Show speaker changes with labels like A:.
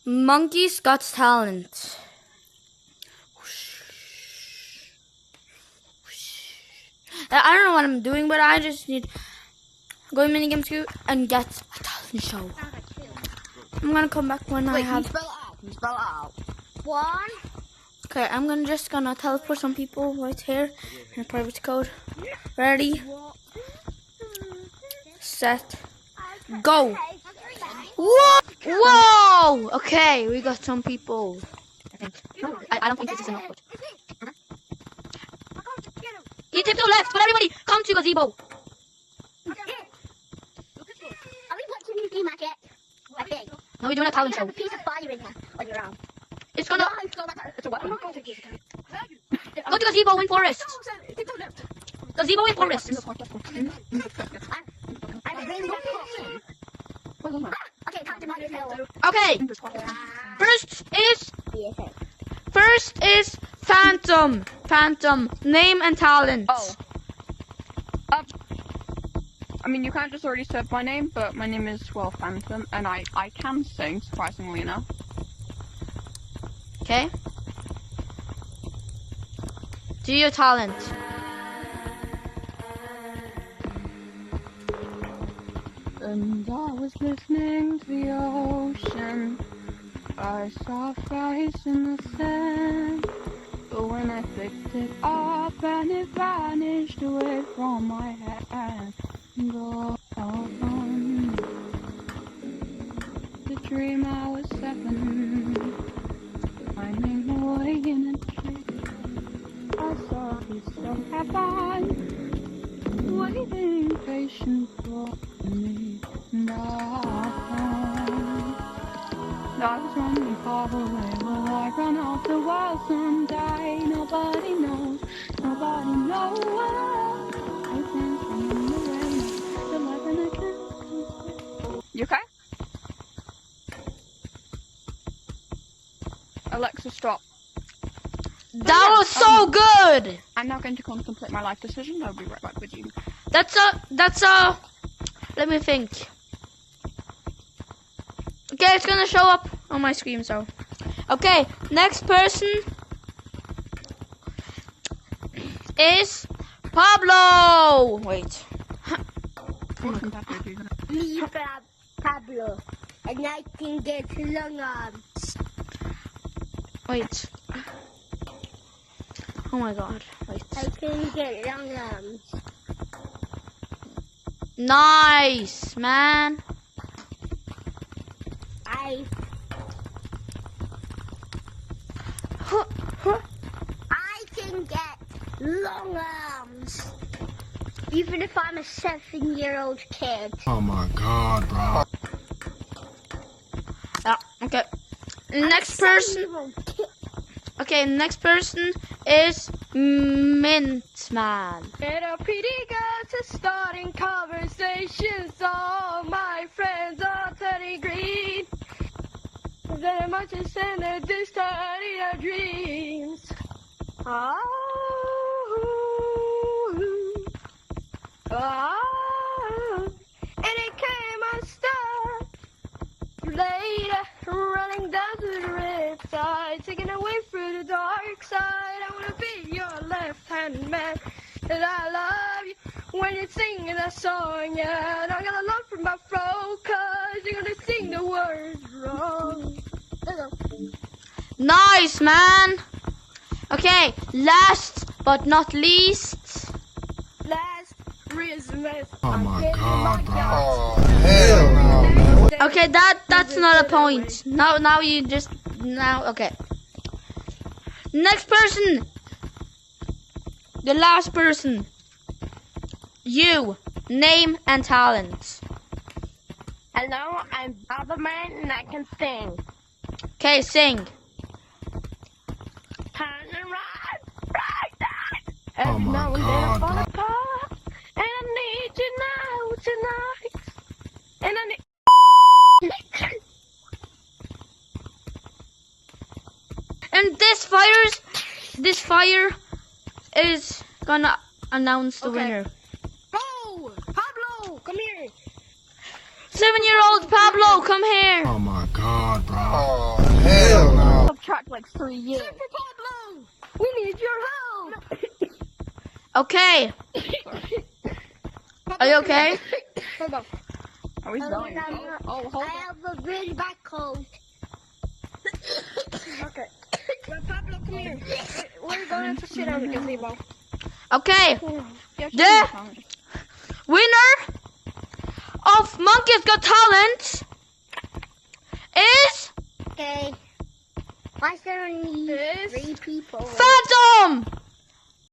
A: Monkey's Got Talent. I don't know what I'm doing, but I just need go in minigames queue and get a talent show. I'm gonna come back when I have.
B: You spell it out. 1.
A: Okay, I'm just gonna teleport some people right here in a private code. Ready, set, go. Whoa! Whoa! Okay, we got some people. I think. No, I don't think this is enough. He tipped to the left, but everybody come to gazebo.
B: Are we watching you game at it? I think.
A: No, we're doing a talent
B: You have
A: show.
B: a piece of fire in here on your arm.
A: It's gonna
B: It's a weapon.
A: go to gazebo in forest. Gazebo in forest.
B: Okay, time to mind yourself.
A: Okay. First is Phantom. Phantom. Name and talent.
C: Oh. I mean, you can't just already said my name, but my name is Phantom, and I can sing, surprisingly enough.
A: Okay. Do your talent.
C: And I was listening to the ocean. I saw a face in the sand. But when I picked it up and it vanished away from my hand. Go on. The dream I was 7. Finding my way in a tree. I saw you so happy. Waiting patient for me. I was running far away. Will I run off the world someday? Nobody knows. Nobody knows. I can't see in the rain. The light and I can't. You okay? Alexa, stop.
A: That was so good.
C: I'm now going to contemplate my life decision. I'll be right back with you.
A: That's a. Let me think. Okay, it's gonna show up on my screen. So, okay, next person is Pablo. Wait.
B: Me, Pablo. And I can get long arms.
A: Wait. Oh my God. Wait.
B: I can get long arms.
A: Nice, man.
B: I can get long arms. Even if I'm a 7-year-old kid.
D: Oh my God, bro.
A: Yeah, okay. Next person.
B: 7-year-old kid.
A: Okay, next person is Mintman.
C: Little pretty girls are starting conversations. All my friends are turning green. They're much as in a distant in our dreams. Oh, oh, and it came unstuck. Later, running down to the red side, taking away through the dark side. I wanna be your left-hand man, and I love you when you're singing that song. Yeah, and I'm gonna love from my throat, 'cause you're gonna sing the words wrong.
A: Nice, man. Okay, last but not least.
C: Last Christmas.
D: Oh my
C: I'm
D: God, bro.
C: God.
D: Oh, hell no, man.
A: Okay, that's not a point. Now you just okay. Next person. The last person. You, name and talent.
C: Hello, I'm Boberman and I can sing.
A: Okay, sing.
C: Turn around, right there.
D: Oh my
C: now and then I
D: God,
C: fall
D: bro.
C: apart, and I need you now tonight. And I need.
A: And this fire is gonna announce the
C: Okay.
A: winner.
C: Oh, Pablo, come here.
A: 7-year-old Pablo, come here.
D: Oh my God, bro.
C: like 3 years. Super Pablo! We need your help!
A: Okay. Are you okay?
C: Hold on. Are we going? Hold
B: I have a really bad cold.
C: Okay. Well, Pablo, come here. We're going to sit on the gazebo.
A: Okay.
C: Yes,
A: The winner of Monkeys Got Talent is
B: Okay. Why is there only
C: This-
B: 3 people?
A: Phantom!